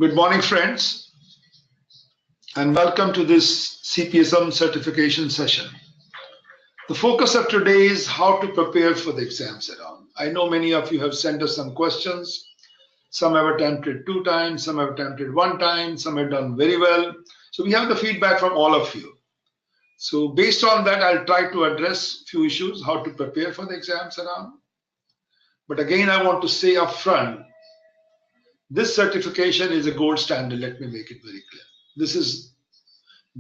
Good morning, friends, and welcome to this CPSM certification session. The focus of today is how to prepare for the exams around. I know many of you have sent us some questions. Some have attempted 2 times, some have attempted 1 time, some have done very well. So we have the feedback from all of you. So based on that, I'll try to address few issues, how to prepare for the exams around. But again, I want to say upfront, this certification is a gold standard. Let me make it very clear. This has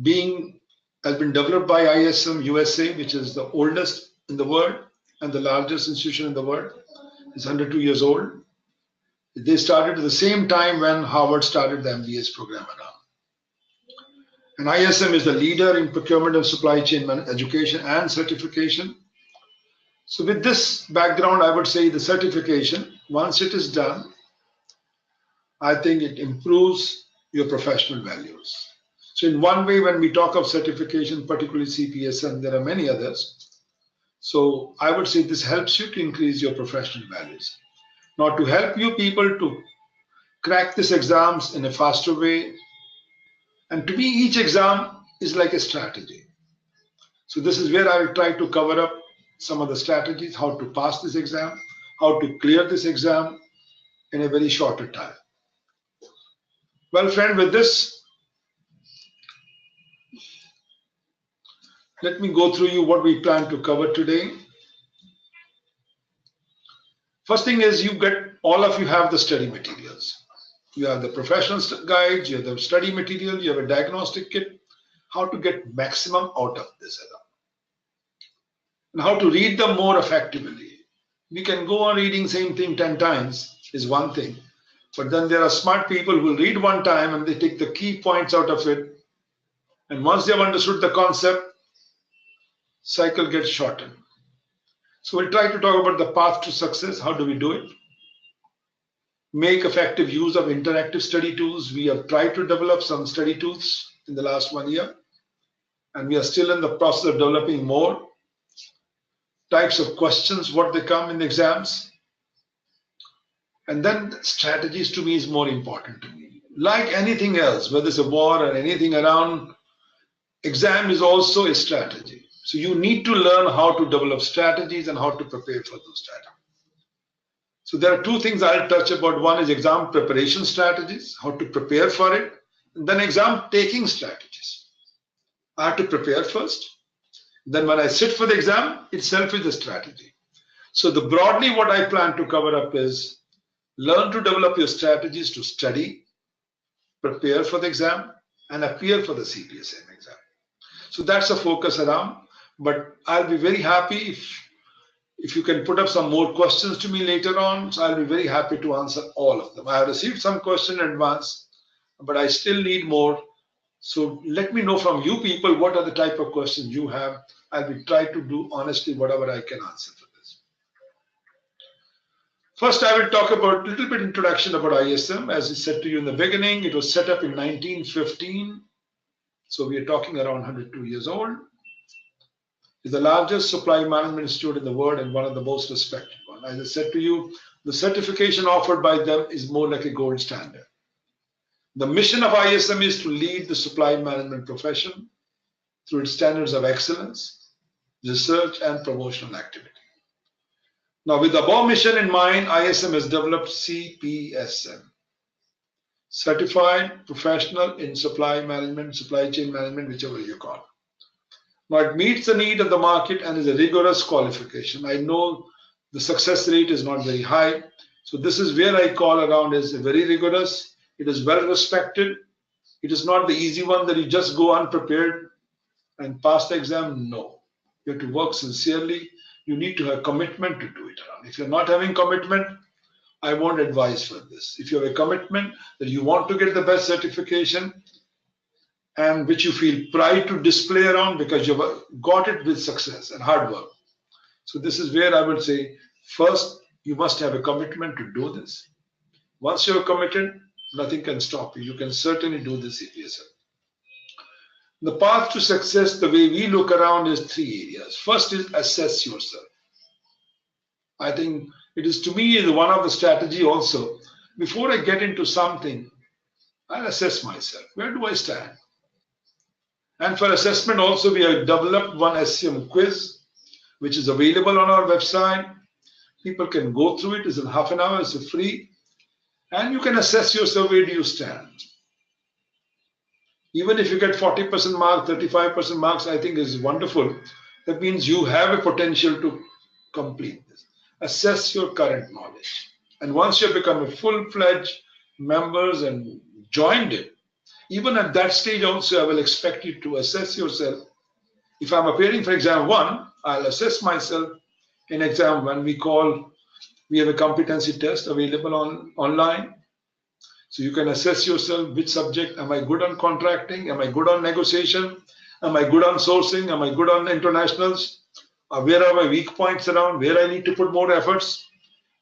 been developed by ISM USA, which is the oldest in the world and the largest institution in the world. It's 102 years old. They started at the same time when Harvard started the MBA program around. And ISM is the leader in procurement and supply chain education and certification. So with this background, I would say the certification, once it is done, I think it improves your professional values. So in one way, when we talk of certification, particularly CPSM, there are many others. So I would say this helps you to increase your professional values. Now, to help you people to crack these exams in a faster way, and to me, each exam is like a strategy. So this is where I will try to cover up some of the strategies, how to pass this exam, how to clear this exam in a very shorter time. Well, friend, with this, let me go through you what we plan to cover today. First thing is all of you have the study materials. You have the professional guides, you have the study material, you have a diagnostic kit, how to get maximum out of this exam. And how to read them more effectively. We can go on reading same thing 10 times is one thing. But then there are smart people who will read 1 time and they take the key points out of it. And once they have understood the concept, cycle gets shortened. So we'll try to talk about the path to success. How do we do it? Make effective use of interactive study tools. We have tried to develop some study tools in the last 1 year. And we are still in the process of developing more types of questions, what they come in the exams. And then strategies to me is more important to me. Like anything else, whether it's a war or anything around, exam is also a strategy. So you need to learn how to develop strategies and how to prepare for those strategies. So there are 2 things I'll touch about. One is exam preparation strategies, how to prepare for it, and then exam taking strategies. I have to prepare first. Then when I sit for the exam, itself is a strategy. So broadly what I plan to cover up is learn to develop your strategies to study, prepare for the exam, and appear for the CPSM exam. So that's the focus around. But I'll be very happy if you can put up some more questions to me later on. So I'll be very happy to answer all of them. I have received some questions in advance, but I still need more. So let me know from you people what are the type of questions you have. I will try to do honestly whatever I can answer for this. First, I will talk about a little bit introduction about ISM. As I said to you in the beginning, it was set up in 1915. So we are talking around 102 years old. It's the largest supply management institute in the world and one of the most respected ones. As I said to you, the certification offered by them is more like a gold standard. The mission of ISM is to lead the supply management profession through its standards of excellence, research, and promotional activity. Now, with the above mission in mind, ISM has developed CPSM, Certified Professional in Supply Management, Supply Chain Management, whichever you call it. Now, it meets the need of the market and is a rigorous qualification. I know the success rate is not very high. So this is where I call around is very rigorous. It is well respected. It is not the easy one that you just go unprepared and pass the exam. No, you have to work sincerely. You need to have commitment to do it around. If you're not having commitment, I won't advise for this. If you have a commitment that you want to get the best certification and which you feel pride to display around because you've got it with success and hard work. So this is where I would say, first, you must have a commitment to do this. Once you're committed, nothing can stop you. You can certainly do this CPSM. The path to success, the way we look around is 3 areas. First is assess yourself. I think it is, to me, is one of the strategy also. Before I get into something, I'll assess myself. Where do I stand? And for assessment also, we have developed one SCM quiz, which is available on our website. People can go through it. It's in half an hour. It's free. And you can assess yourself, where do you stand. Even if you get 40% marks, 35% marks, I think is wonderful. That means you have a potential to complete this. Assess your current knowledge. And once you become a full-fledged members and joined it, even at that stage also, I will expect you to assess yourself. If I'm appearing for exam 1, I'll assess myself in exam 1. We have a competency test available online. So you can assess yourself which subject. Am I good on contracting? Am I good on negotiation? Am I good on sourcing? Am I good on internationals? Where are my weak points around? Where I need to put more efforts?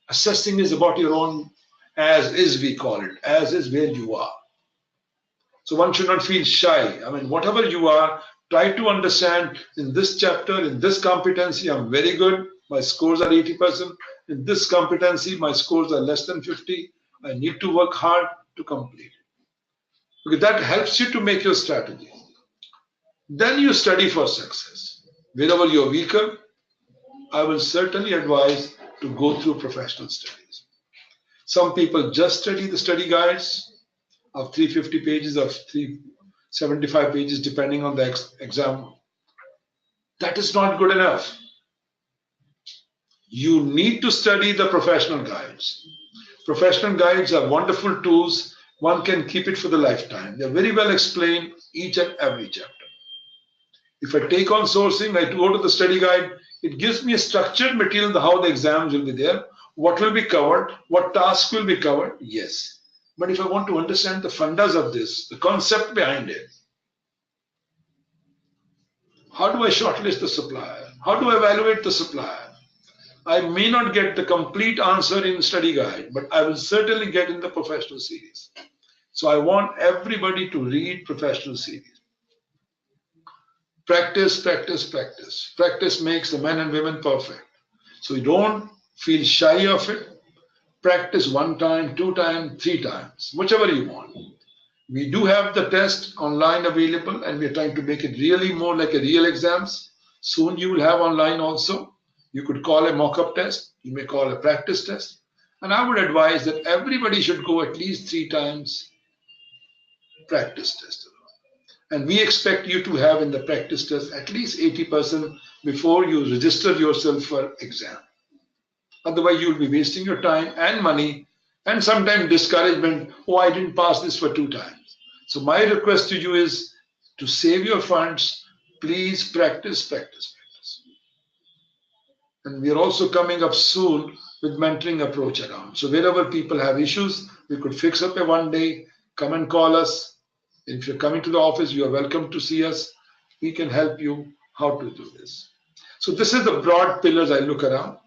Assessing is about your own as is, we call it. As is where you are. So one should not feel shy. I mean, whatever you are, try to understand in this chapter, in this competency, I'm very good. My scores are 80%. In this competency, my scores are less than 50. I need to work hard to complete it. Because that helps you to make your strategy. Then you study for success. Wherever you're weaker, I will certainly advise to go through professional studies. Some people just study the study guides of 350 pages, of 375 pages, depending on the exam. That is not good enough. You need to study the professional guides. Professional guides are wonderful tools. One can keep it for the lifetime. They're very well explained, each and every chapter. If I take on sourcing, I go to the study guide. It gives me a structured material, how the exams will be there, what will be covered, what tasks will be covered. Yes. But if I want to understand the fundas of this, the concept behind it, how do I shortlist the supplier? How do I evaluate the supplier? I may not get the complete answer in study guide, but I will certainly get in the professional series. So I want everybody to read professional series. Practice, practice, practice. Practice makes the men and women perfect. So you don't feel shy of it. Practice 1 time, 2 times, 3 times, whichever you want. We do have the test online available, and we're trying to make it really more like a real exams. Soon you will have online also. You could call a mock-up test. You may call a practice test. And I would advise that everybody should go at least 3 times practice test. And we expect you to have in the practice test at least 80% before you register yourself for exam. Otherwise, you will be wasting your time and money and sometimes discouragement. Oh, I didn't pass this for 2 times. So my request to you is to save your funds. Please practice, practice, practice. And we are also coming up soon with mentoring approach around. So wherever people have issues, we could fix up a 1 day, come and call us. If you're coming to the office, you are welcome to see us. We can help you how to do this. So this is the broad pillars I look around.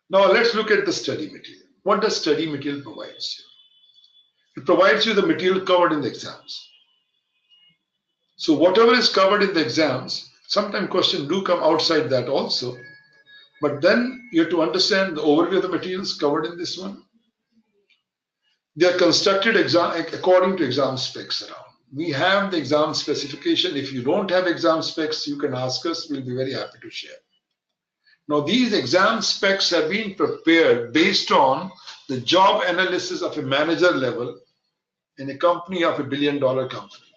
Now let's look at the study material. What does study material provide you? It provides you the material covered in the exams. So whatever is covered in the exams, sometimes questions do come outside that also. But then you have to understand the overview of the materials covered in this one. They are constructed according to exam specs around. We have the exam specification. If you don't have exam specs, you can ask us. We'll be very happy to share. Now, these exam specs have been prepared based on the job analysis of a manager level in a company of $1 billion company.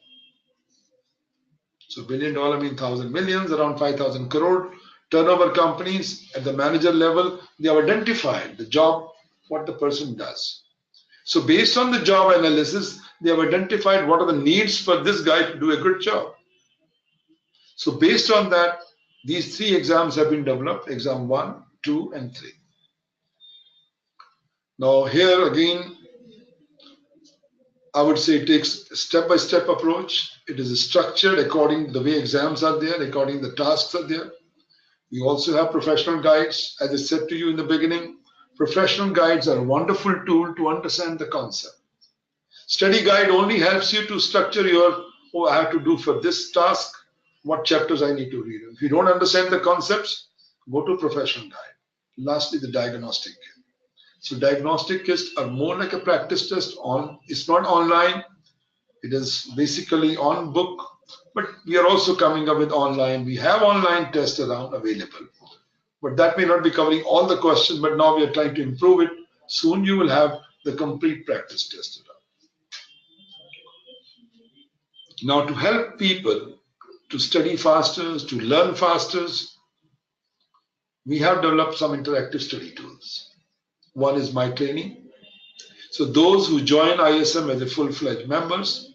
So $1 billion means 1,000 millions, around 5,000 crore turnover companies at the manager level. They have identified the job, what the person does. So based on the job analysis, they have identified what are the needs for this guy to do a good job. So based on that, these 3 exams have been developed, exam 1, 2, and 3. Now here again, I would say it takes a step-by-step approach. It is structured according to the way exams are there, according to the tasks are there. We also have professional guides. As I said to you in the beginning, professional guides are a wonderful tool to understand the concept. Study guide only helps you to structure your, oh, I have to do for this task, what chapters I need to read. If you don't understand the concepts, go to professional guide. Lastly, the diagnostic kit. So diagnostic tests are more like a practice test. It's not online. It is basically on book, but we are also coming up with online. We have online tests around available, but that may not be covering all the questions, but now we are trying to improve it. Soon you will have the complete practice test around. Now to help people to study faster, to learn faster, we have developed some interactive study tools. One is My Training. So those who join ISM as a full-fledged members,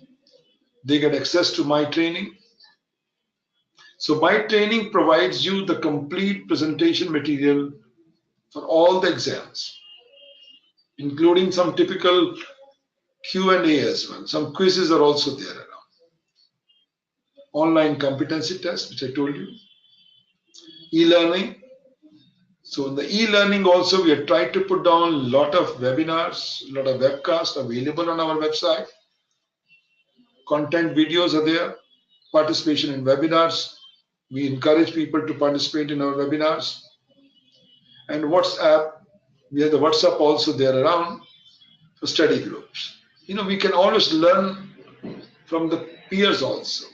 they get access to My Training. So My Training provides you the complete presentation material for all the exams, including some typical Q&A as well. Some quizzes are also there around. Online competency test, which I told you. E-learning. So in the e-learning also, we have tried to put down a lot of webinars, a lot of webcasts available on our website. Content videos are there. Participation in webinars. We encourage people to participate in our webinars. And WhatsApp, we have the WhatsApp also there around for study groups. We can always learn from the peers also.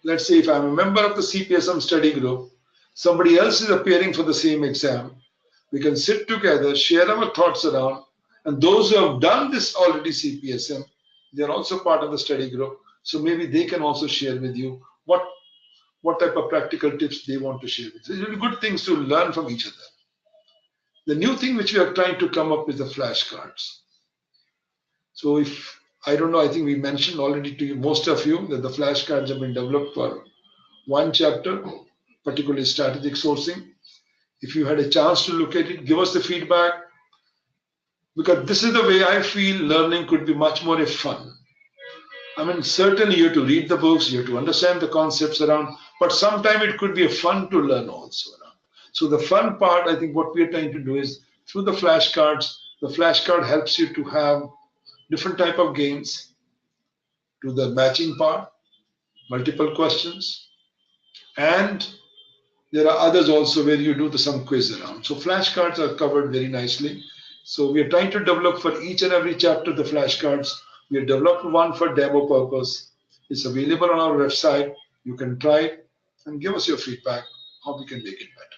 Let's say if I'm a member of the CPSM study group, somebody else is appearing for the same exam, we can sit together, share our thoughts around, and those who have done this already CPSM, they're also part of the study group. So maybe they can also share with you what type of practical tips they want to share with you. It's really good things to learn from each other. The new thing which we are trying to come up with the flashcards. So I don't know, I think we mentioned already to you, most of you, that the flashcards have been developed for one chapter, particularly strategic sourcing. If you had a chance to look at it, give us the feedback, because this is the way I feel learning could be much more fun. I mean, certainly you have to read the books, you have to understand the concepts around, but sometimes it could be fun to learn also around. So the fun part, I think what we are trying to do is through the flashcards, the flashcard helps you to have different type of games, to the matching part, multiple questions, and there are others also where you do some quiz around. So flashcards are covered very nicely. So we are trying to develop for each and every chapter the flashcards. We have developed one for demo purpose. It's available on our website. You can try it and give us your feedback, how we can make it better.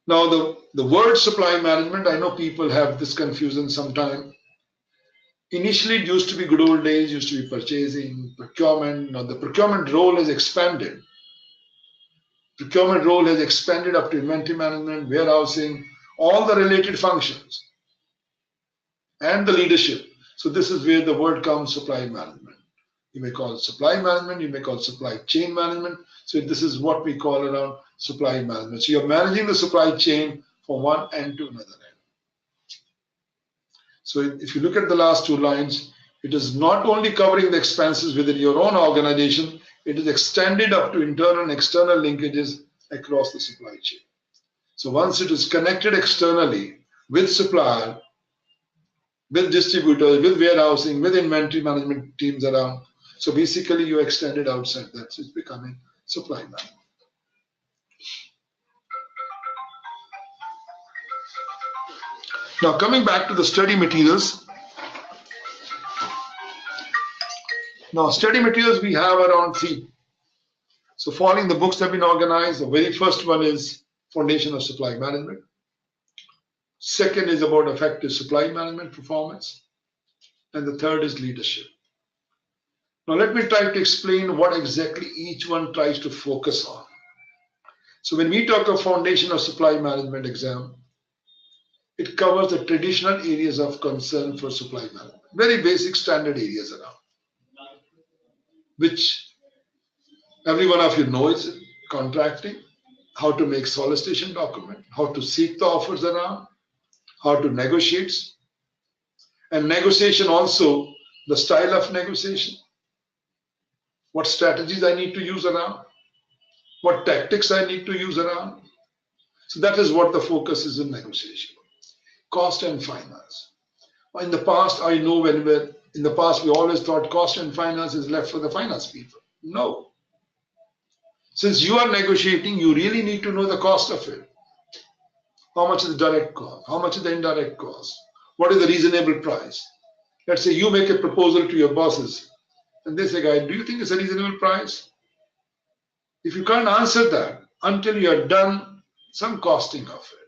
Now the word supply management, I know people have this confusion sometimes. Initially, it used to be good old days, used to be purchasing, procurement. Now the procurement role has expanded. Procurement role has expanded up to inventory management, warehousing, all the related functions, and the leadership. So this is where the word comes, supply management. You may call it supply management, you may call it supply chain management. So this is what we call around supply management. So you're managing the supply chain from one end to another end. So if you look at the last two lines, it is not only covering the expenses within your own organization, it is extended up to internal and external linkages across the supply chain. So once it is connected externally with supplier, with distributors, with warehousing, with inventory management teams around, so basically you extend it outside that. So it's becoming supply management. Now coming back to the study materials. Now study materials we have around 3. So following the books have been organized. The very first one is Foundation of Supply Management. Second is about effective supply management performance. And the third is leadership. Now let me try to explain what exactly each one tries to focus on. So when we talk of Foundation of Supply Management exam, it covers the traditional areas of concern for supply management. Very basic standard areas around, which every one of you knows: contracting, how to make solicitation document, how to seek the offers around, how to negotiate, and negotiation also, the style of negotiation, what strategies I need to use around, what tactics I need to use around. So that is what the focus is in negotiation. Cost and finance. In the past, I know in the past we always thought cost and finance is left for the finance people. No. Since you are negotiating, you really need to know the cost of it. How much is the direct cost? How much is the indirect cost? What is the reasonable price? Let's say you make a proposal to your bosses and they say, guy, do you think it's a reasonable price? If you can't answer that until you have done some costing of it.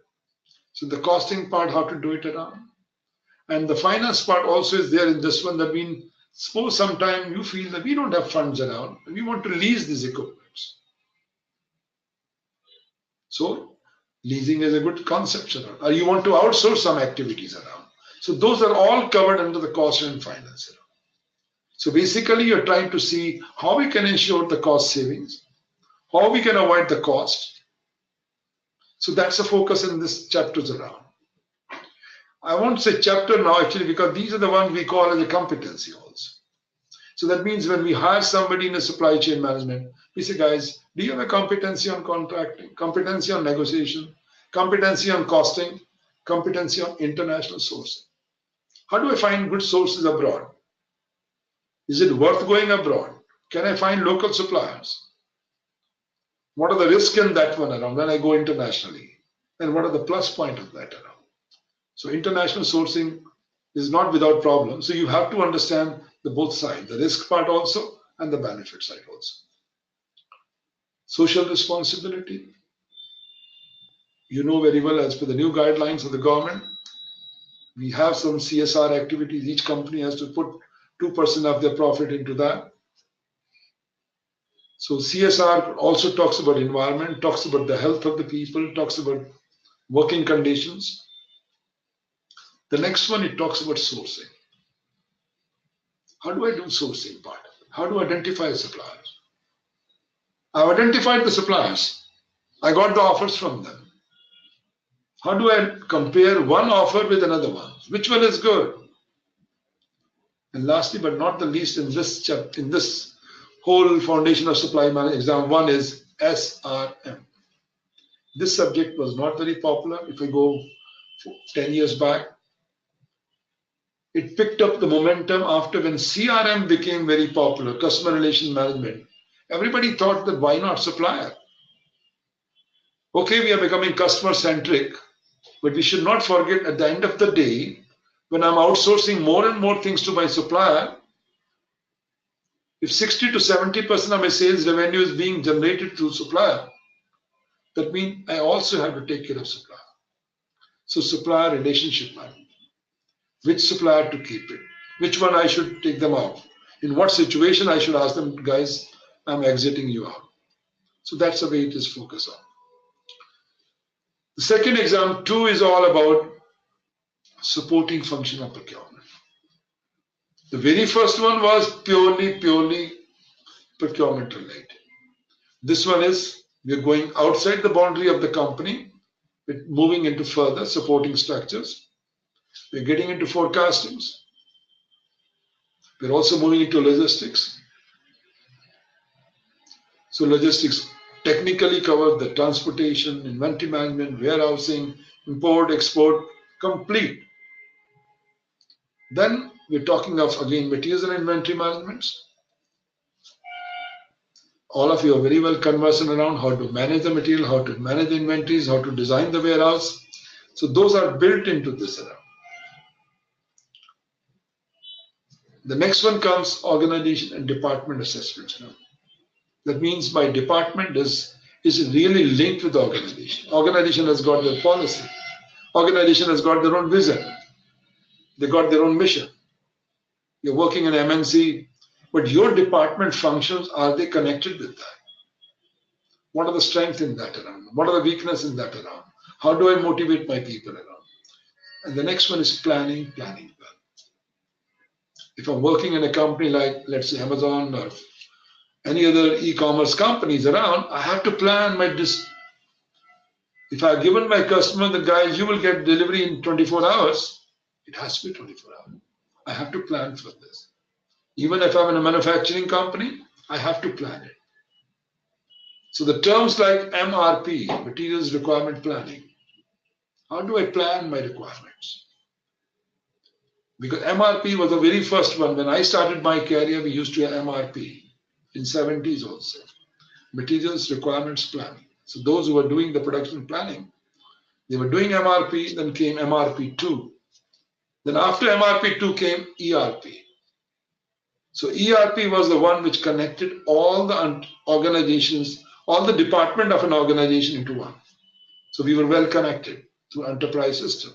So the costing part, how to do it around. And the finance part also is there in this one. That means suppose sometime you feel that we don't have funds around and we want to lease these equipments. So leasing is a good concept around. Or you want to outsource some activities around. So those are all covered under the cost and finance around. So basically you're trying to see how we can ensure the cost savings, how we can avoid the cost. So that's the focus in this chapters around. I won't say chapter now actually because these are the ones we call as a competency also. So that means when we hire somebody in a supply chain management, we say, guys, do you have a competency on contracting, competency on negotiation, competency on costing, competency on international sourcing? How do I find good sources abroad? Is it worth going abroad? Can I find local suppliers? What are the risks in that one around when I go internationally? And what are the plus points of that around? So international sourcing is not without problem. So you have to understand the both sides, the risk part also and the benefit side also. Social responsibility. You know very well as per the new guidelines of the government, we have some CSR activities. Each company has to put 2% of their profit into that. So CSR also talks about environment, talks about the health of the people, talks about working conditions. The next one, it talks about sourcing. How do I do sourcing part? How do I identify suppliers? I've identified the suppliers. I got the offers from them. How do I compare one offer with another one? Which one is good? And lastly, but not the least, in this whole foundation of supply management exam, one is SRM. This subject was not very popular. If we go 10 years back, it picked up the momentum after when CRM became very popular, customer relation management. Everybody thought that why not supplier? Okay, we are becoming customer centric, but we should not forget at the end of the day, when I'm outsourcing more and more things to my supplier, if 60 to 70% of my sales revenue is being generated through supplier, that means I also have to take care of supplier. So supplier relationship management. Which supplier to keep it? Which one I should take them out? In what situation I should ask them, guys, I'm exiting you out. So that's the way it is focused on. The second exam 2 is all about supporting function of procurement. The very first one was purely procurement related. This one is we're going outside the boundary of the company, with moving into further supporting structures. We're getting into forecastings. We're also moving into logistics. So logistics technically covers the transportation, inventory management, warehousing, import, export, complete. Then we're talking of again materials and inventory management. All of you are very well conversant around how to manage the material, how to manage the inventories, how to design the warehouse. So those are built into this around. The next one comes organization and department assessments. That means my department is really linked with the organization. Organization has got their policy. Organization has got their own vision. They got their own mission. You're working in MNC, but your department functions, are they connected with that? What are the strengths in that around? What are the weaknesses in that around? How do I motivate my people around? And the next one is planning. If I'm working in a company like, let's say, Amazon or any other e-commerce companies around, I have to plan my if I've given my customer the guys, you will get delivery in 24 hours, it has to be 24 hours. I have to plan for this. Even if I'm in a manufacturing company, I have to plan it. So the terms like MRP, Materials Requirement Planning, how do I plan my requirements? Because MRP was the very first one. When I started my career, we used to have MRP in 70s also. Materials Requirements Planning. So those who are doing the production planning, They were doing MRP, then came MRP2. Then after MRP2 came ERP. So ERP was the one which connected all the organizations, all the department of an organization into one. So we were well connected through enterprise system.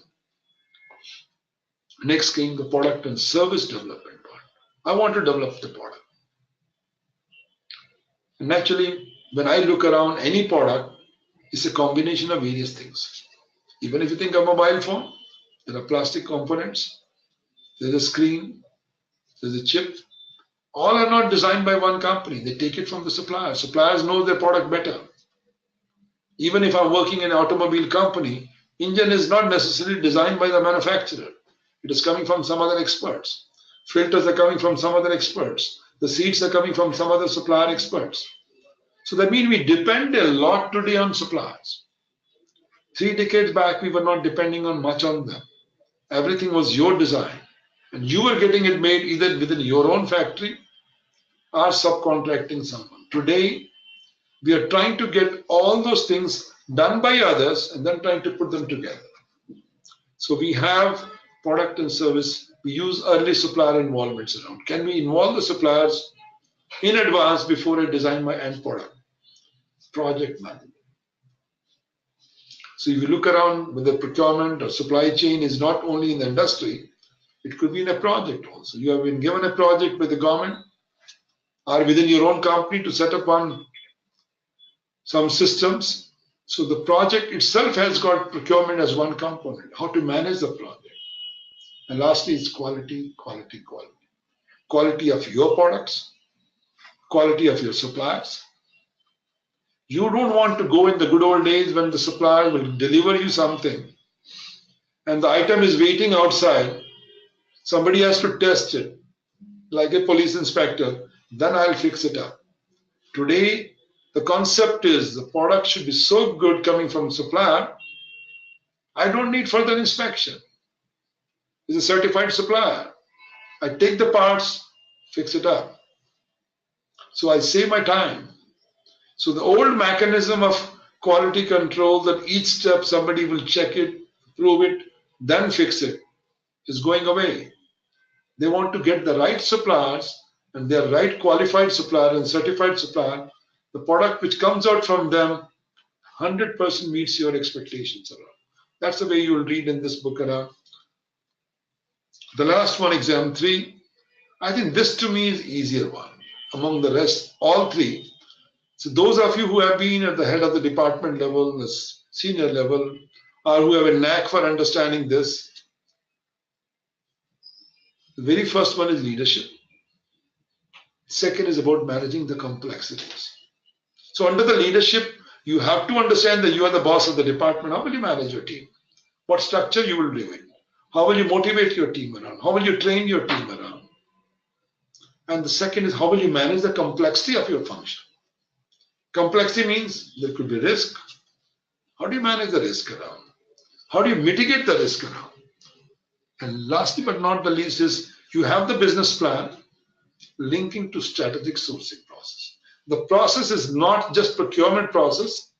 Next came the product and service development part. I want to develop the product. And naturally, when I look around any product, it's a combination of various things. Even if you think of a mobile phone, there are plastic components, there's a screen, there's a chip. All are not designed by one company. They take it from the supplier. Suppliers know their product better. Even if I'm working in an automobile company, engine is not necessarily designed by the manufacturer. It is coming from some other experts. Filters are coming from some other experts. The seats are coming from some other supplier experts. So that means we depend a lot today on suppliers. 3 decades back, we were not depending on much on them. Everything was your design. And you were getting it made either within your own factory or subcontracting someone. Today, we are trying to get all those things done by others and then trying to put them together. So we have product and service. We use early supplier involvements around. Can we involve the suppliers in advance before I design my end product? Project management. So if you look around with the procurement or supply chain is not only in the industry, it could be in a project also. You have been given a project with the government or within your own company to set up on some systems. So the project itself has got procurement as one component, how to manage the project. And lastly is quality, quality, quality. Quality of your products, quality of your suppliers. You don't want to go in the good old days when the supplier will deliver you something and the item is waiting outside. Somebody has to test it, like a police inspector, then I'll fix it up. Today, the concept is the product should be so good coming from supplier, I don't need further inspection. It's a certified supplier. I take the parts, fix it up. So I save my time. So the old mechanism of quality control that each step somebody will check it, prove it, then fix it is going away. They want to get the right suppliers and their right qualified supplier and certified supplier. The product which comes out from them 100% meets your expectations around. That's the way you will read in this book around. The last one, exam 3, I think this to me is easier one among the rest, all 3. So those of you who have been at the head of the department level, the senior level, or who have a knack for understanding this, the very first one is leadership. Second is about managing the complexities. So under the leadership, you have to understand that you are the boss of the department. How will you manage your team? What structure you will live in? How will you motivate your team around? How will you train your team around? And the second is how will you manage the complexity of your function? Complexity means there could be risk. How do you manage the risk around? How do you mitigate the risk around? And lastly but not the least is you have the business plan linking to strategic sourcing process. The process is not just procurement process,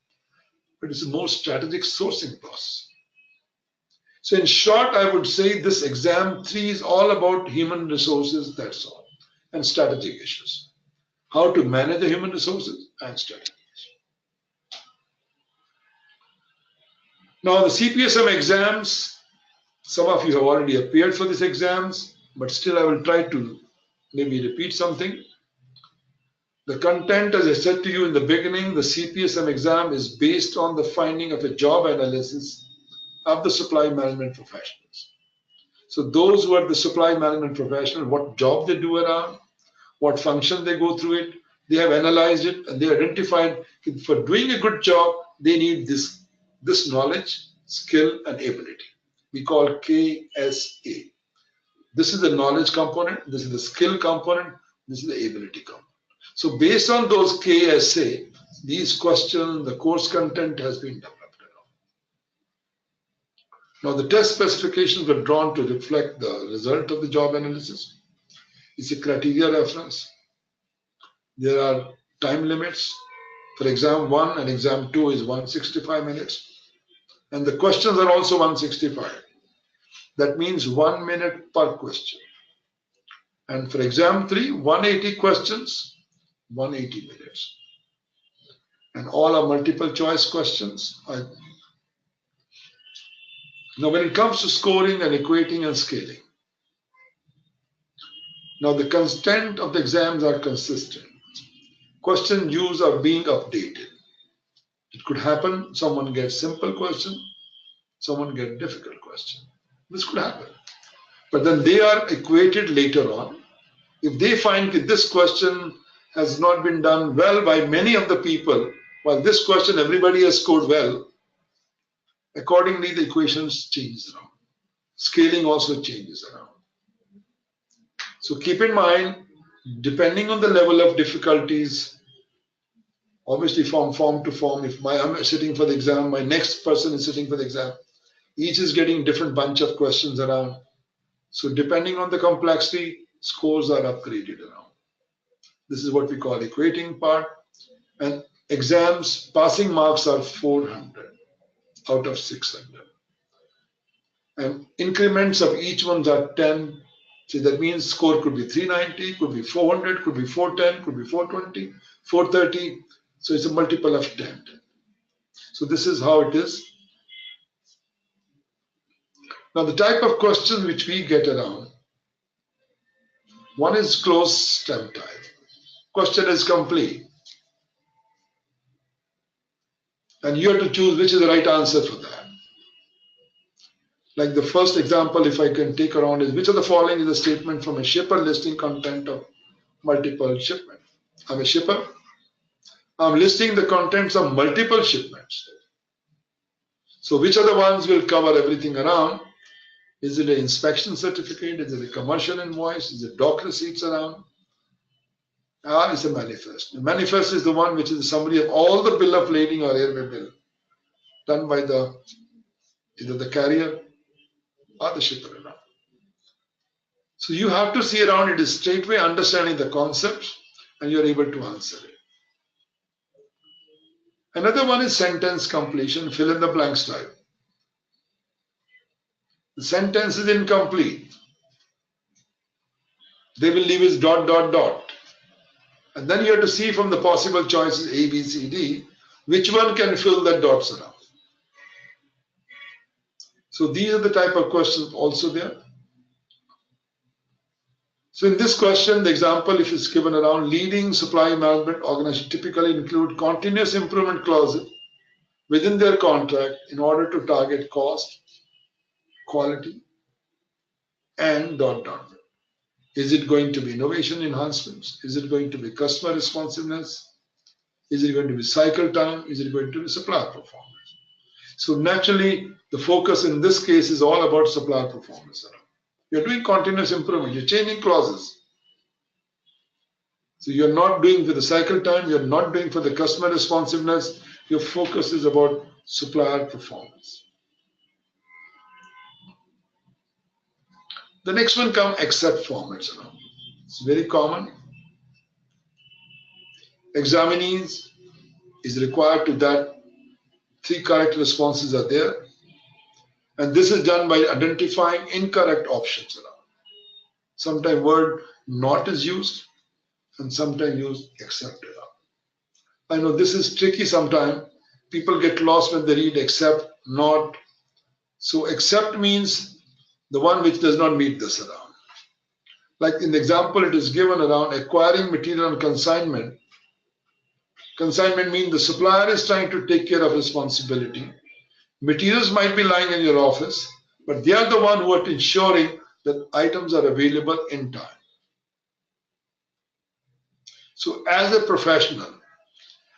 but it's a more strategic sourcing process. So in short, I would say this exam 3 is all about human resources, that's all, and strategic issues. How to manage the human resources and strategies. Now the CPSM exams, some of you have already appeared for these exams, but still I will try to maybe repeat something. The content, as I said to you in the beginning, the CPSM exam is based on the finding of a job analysis of the supply management professionals. So those who are the supply management professional, what job they do around, what function they go through it, they have analyzed it and they identified for doing a good job, they need this knowledge, skill, and ability. We call KSA. This is the knowledge component, this is the skill component, this is the ability component. So based on those KSA, these questions, the course content has been developed. Now the test specifications were drawn to reflect the result of the job analysis. It's a criteria reference. There are time limits. For exam 1 and exam 2 is 165 minutes. And the questions are also 165. That means 1 minute per question. And for exam 3, 180 questions, 180 minutes. And all are multiple choice questions. Now, when it comes to scoring and equating and scaling, now the content of the exams are consistent. Question used are being updated. It could happen, someone gets simple question, someone gets difficult question. This could happen. But then they are equated later on. If they find that this question has not been done well by many of the people, while this question everybody has scored well, accordingly the equations change around. Scaling also changes around. So keep in mind, depending on the level of difficulties, obviously from form to form, if I'm sitting for the exam, my next person is sitting for the exam, each is getting different bunch of questions around. So depending on the complexity, scores are upgraded around. This is what we call equating part. And exams, passing marks are 400 out of 600. And increments of each one are 10. So that means score could be 390, could be 400, could be 410, could be 420, 430. So it's a multiple of 10. So this is how it is. Now the type of questions which we get around, one is close stem type. Question is complete. And you have to choose which is the right answer for that. Like the first example, if I can take around, is which of the following is a statement from a shipper listing content of multiple shipment? I'm a shipper. I'm listing the contents of multiple shipments. So which of the ones will cover everything around? Is it an inspection certificate? Is it a commercial invoice? Is it doc receipts around? Or is a manifest? The manifest is the one which is a summary of all the bill of lading or airway bill done by either the carrier or the shipper around. So you have to see around it is straightway understanding the concepts and you're able to answer it. Another one is sentence completion, fill in the blanks type. The sentence is incomplete. They will leave is ... And then you have to see from the possible choices A, B, C, D, which one can fill the dots around. So these are the type of questions also there. So in this question, the example, if it's given around, leading supply management organizations typically include continuous improvement clauses within their contract in order to target cost, quality, and ... Is it going to be innovation enhancements? Is it going to be customer responsiveness? Is it going to be cycle time? Is it going to be supplier performance? So naturally, the focus in this case is all about supplier performance. You're doing continuous improvement. You're changing clauses. So you're not doing for the cycle time. You're not doing for the customer responsiveness. Your focus is about supplier performance. The next one comes accept formats. It's very common. Examinees is required to that 3 correct responses are there. And this is done by identifying incorrect options around. Sometimes word not is used and sometimes used accept around. I know this is tricky sometimes. People get lost when they read accept, not. So accept means the one which does not meet this around. Like in the example, it is given around acquiring material on consignment. Consignment means the supplier is trying to take care of responsibility. Materials might be lying in your office, but they are the one who are ensuring that items are available in time. So as a professional,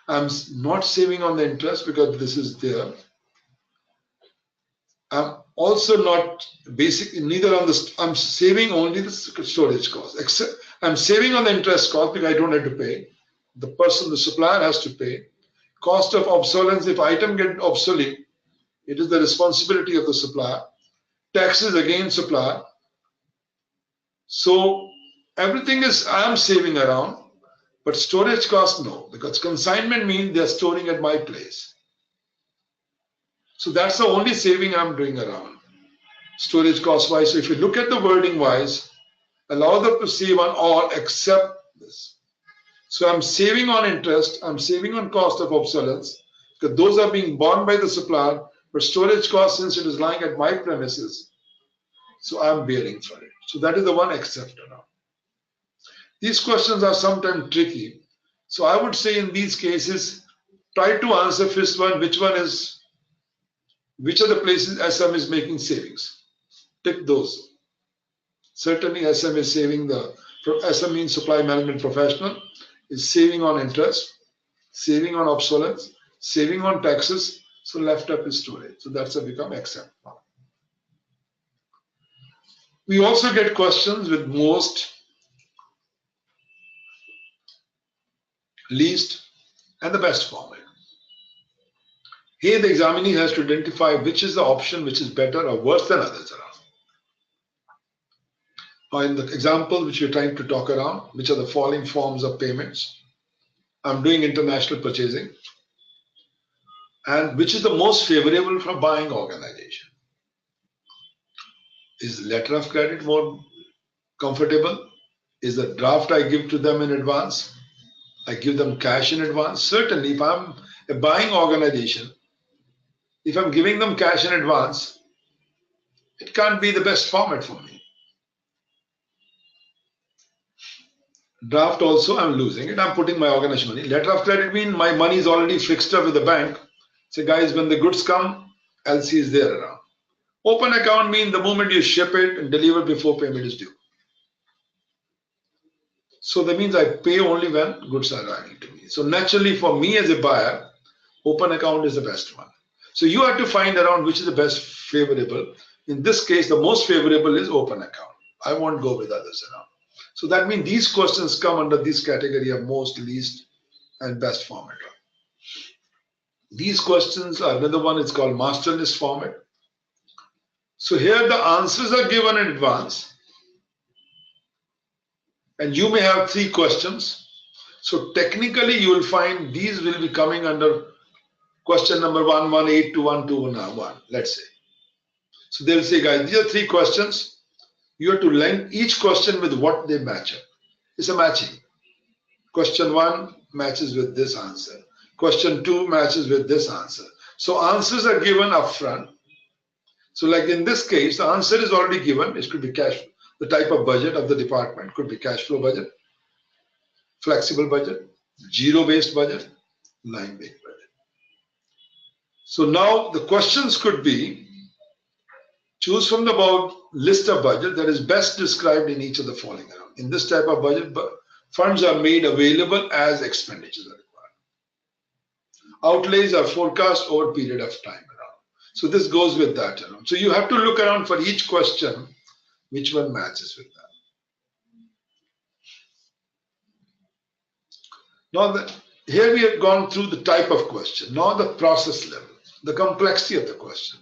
I'm not saving on the interest because this is there. I'm also not neither on the, I'm saving only the storage cost. Except I'm saving on the interest cost because I don't have to pay. The supplier has to pay. Cost of obsolescence, if item get obsolete, it is the responsibility of the supplier. Taxes again supplier. So everything is I'm saving around, but storage cost no, because consignment means they're storing at my place. So that's the only saving I'm doing around storage cost wise. So if you look at the wording wise, allow them to save on all except this. So I'm saving on interest, I'm saving on cost of obsolescence, because those are being borne by the supplier, but storage cost, since it is lying at my premises, so I'm bearing for it. So that is the one except around. These questions are sometimes tricky. So I would say in these cases, try to answer first one, which are the places SM is making savings. Tick those. Certainly SM is saving SM means supply management professional, is saving on interest, saving on obsolescence, saving on taxes. So left up is storage. So that's a become except. We also get questions with most, least, and the best format. Here the examinee has to identify which is the option which is better or worse than others around. Now in the example which we're trying to talk around, which are the following forms of payments. I'm doing international purchasing. And which is the most favorable for buying organization? Is letter of credit more comfortable? Is the draft I give to them in advance? I give them cash in advance. Certainly, if I'm a buying organization, if I'm giving them cash in advance, it can't be the best format for me. Draft also, I'm losing it. I'm putting my organization money. Letter of credit means my money is already fixed up with the bank. So guys, when the goods come, LC is there around. Open account means the moment you ship it and deliver before payment is due. So that means I pay only when goods are arriving to me. So naturally for me as a buyer, open account is the best one. So you have to find around which is the best favorable. In this case, the most favorable is open account. I won't go with others around. So that means these questions come under this category of most, least, and best format. These questions are another one, it's called master list format. So here the answers are given in advance. And you may have 3 questions. So technically you will find these will be coming under question number 1182121, let's say. So they'll say, guys, these are 3 questions. You have to link each question with what they match up. It's a matching. Question 1 matches with this answer. Question 2 matches with this answer. So answers are given upfront. So like in this case, the answer is already given. It could be cash, the type of budget of the department could be cash flow budget, flexible budget, zero-based budget, line-based budget. So now the questions could be, choose from the above list of budget that is best described in each of the following around. In this type of budget, funds are made available as expenditures are required. Outlays are forecast over a period of time around. So this goes with that around. So you have to look around for each question, which one matches with that. Now here we have gone through the type of question. Now the process level, the complexity of the question.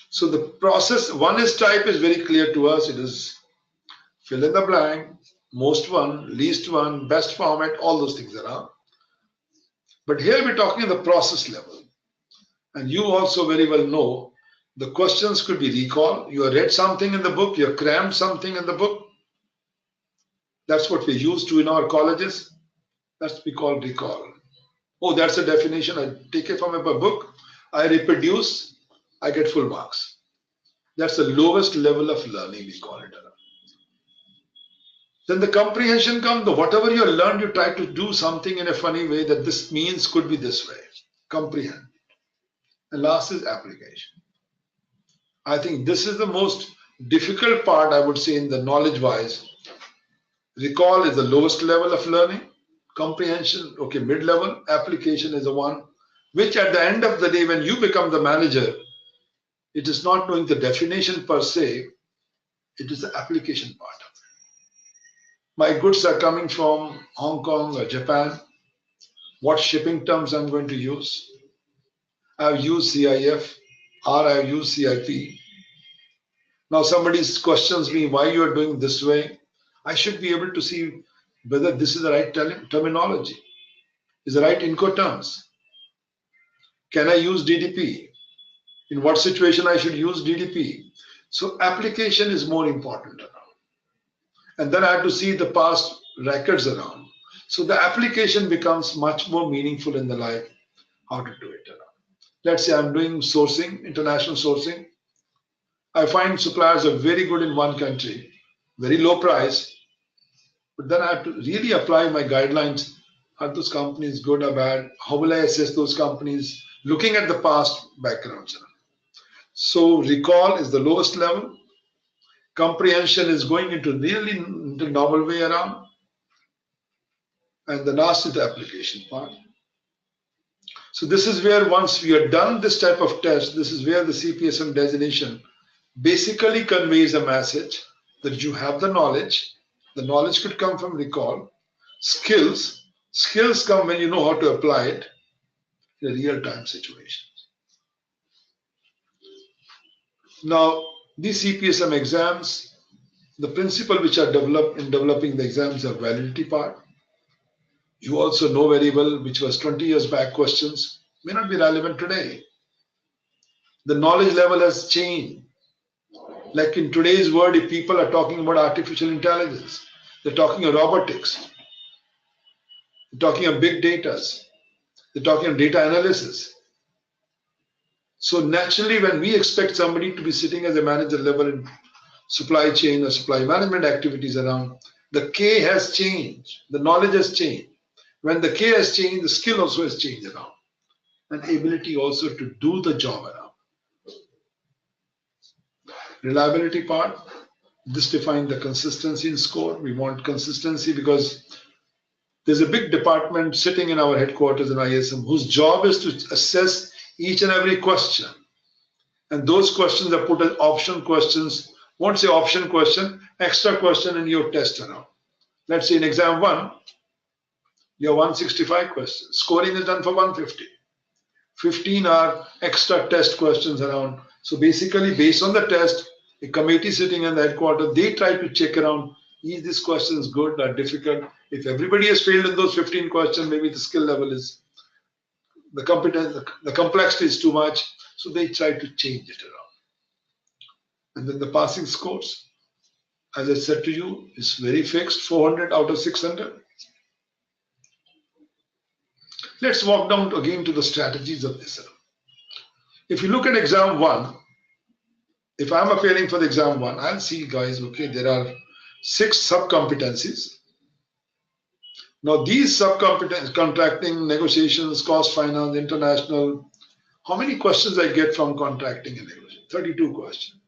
So the process, one is type is very clear to us. It is fill in the blank, most one, least one, best format, all those things around. But here we're talking the process level. And you also very well know the questions could be recall. You have read something in the book, you have crammed something in the book. That's what we used to in our colleges. That's we call recall. Oh, that's a definition. I take it from a book, I reproduce, I get full marks. That's the lowest level of learning, we call it. Then the comprehension comes, whatever you learned, you try to do something in a funny way that this means could be this way. Comprehend. And last is application. I think this is the most difficult part, I would say, in the knowledge-wise. Recall is the lowest level of learning. Comprehension, okay, mid-level. Application is the one which at the end of the day, when you become the manager, it is not knowing the definition per se, it is the application part of it. My goods are coming from Hong Kong or Japan. What shipping terms I'm going to use? I've used CIF or I've used CIP. Now somebody questions me why you are doing this way. I should be able to see whether this is the right terminology, is the right Incoterms. Can I use DDP? In what situation I should use DDP? So application is more important around. And then I have to see the past records around. So the application becomes much more meaningful in the life, how to do it around. Let's say I'm doing sourcing, international sourcing. I find suppliers are very good in one country, very low price, but then I have to really apply my guidelines. Are those companies good or bad? How will I assess those companies? Looking at the past backgrounds. So recall is the lowest level. Comprehension is going into really into novel way around. And the last is the application part. So this is where once we are done this type of test, this is where the CPSM designation basically conveys a message that you have the knowledge. The knowledge could come from recall. Skills come when you know how to apply it in a real-time situation. Now, these CPSM exams, the principle which are developed in developing the exams are validity part. You also know very well, which was 20 years back questions, may not be relevant today. The knowledge level has changed. Like in today's world, if people are talking about artificial intelligence, they're talking of robotics, they're talking of big data, they're talking of data analysis. So naturally, when we expect somebody to be sitting as a manager level in supply chain or supply management activities around, the K has changed, the knowledge has changed. When the K has changed, the skill also has changed around, and ability also to do the job around. Reliability part, this defines the consistency in score. We want consistency because there's a big department sitting in our headquarters in ISM whose job is to assess each and every question. And those questions are put as option questions. Won't say option question, extra question in your test around. Let's say in exam 1, you have 165 questions. Scoring is done for 150. 15 are extra test questions around. So basically, based on the test, a committee sitting in the headquarters, they try to check around, is this question good or difficult? If everybody has failed in those 15 questions, maybe the skill level is, the competence, the complexity is too much. So they try to change it around. And then the passing scores, as I said to you, is very fixed, 400 out of 600. Let's walk down again to the strategies of this. If you look at exam 1, if I'm appearing for the exam 1, I'll see, guys, okay, there are 6 sub-competencies. Now, these sub-competencies, contracting, negotiations, cost finance, international, how many questions I get from contracting and negotiation? 32 questions.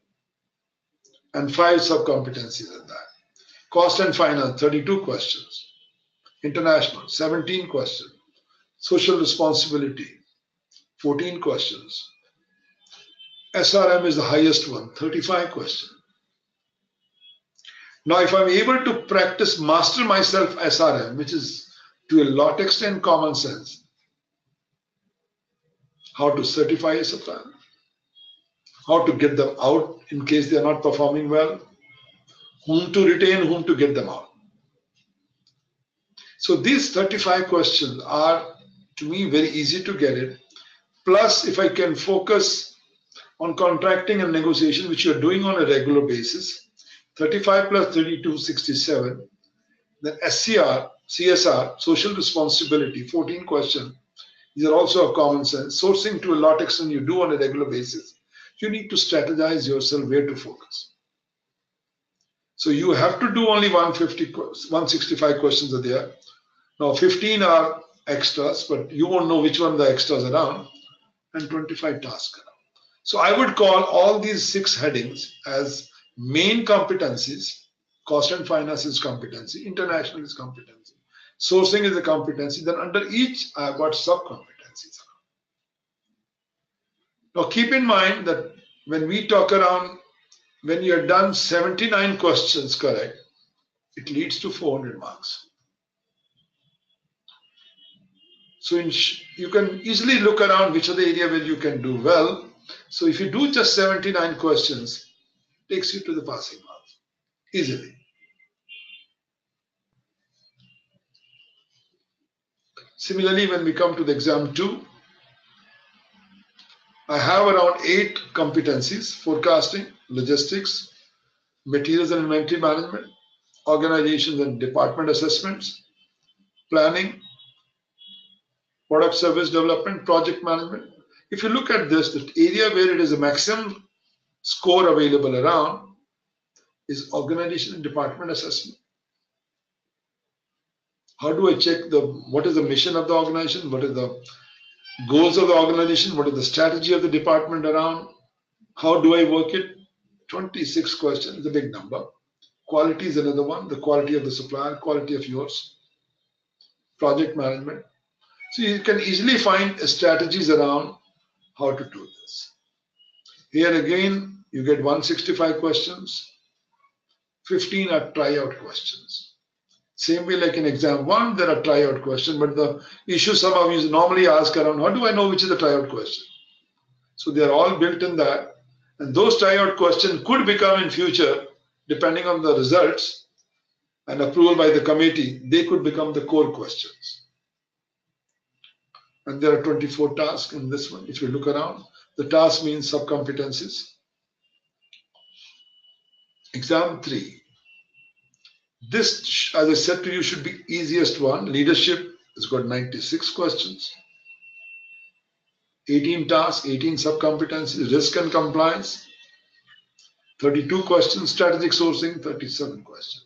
And 5 sub-competencies in that. Cost and finance, 32 questions. International, 17 questions. Social responsibility, 14 questions. SRM is the highest one, 35 questions. Now, if I'm able to practice, master myself SRM, which is to a lot extent common sense, how to certify a supplier, how to get them out in case they're not performing well, whom to retain, whom to get them out. So these 35 questions are, to me, very easy to get it. Plus, if I can focus on contracting and negotiation, which you're doing on a regular basis, 35 plus 32, 67. Then SCR, CSR, social responsibility, 14 questions. These are also of common sense. Sourcing to a lot extent you do on a regular basis. You need to strategize yourself where to focus. So you have to do only 165 questions are there. Now 15 are extras, but you won't know which one the extras are around, and 25 tasks around. So I would call all these 6 headings as main competencies. Cost and finance is competency, international is competency, sourcing is a competency. Then under each I have got sub-competencies. Now keep in mind that when we talk around, when you're done 79 questions correct, it leads to 400 marks. So you can easily look around which are the area where you can do well. So if you do just 79 questions, it takes you to the passing marks easily. Similarly, when we come to the exam 2, I have around 8 competencies: forecasting, logistics, materials and inventory management, organizations and department assessments, planning, product service development, project management. If you look at this, the area where it is a maximum score available around is organization and department assessment. How do I check what is the mission of the organization? What is the goals of the organization? What is the strategy of the department around? How do I work it? 26 questions is a big number. Quality is another one. The quality of the supplier, quality of yours, project management. So you can easily find strategies around how to do this. Here again, you get 165 questions. 15 are tryout questions. Same way like in exam 1, there are tryout questions, but the issue some of you normally ask around, how do I know which is the tryout question? So they are all built in that. And those tryout questions could become in future, depending on the results and approval by the committee, they could become the core questions. And there are 24 tasks in this one. If you look around, the task means sub-competencies. Exam 3. This, as I said to you, should be easiest one. Leadership has got 96 questions. 18 tasks, 18 sub-competencies. Risk and compliance, 32 questions. Strategic sourcing, 37 questions.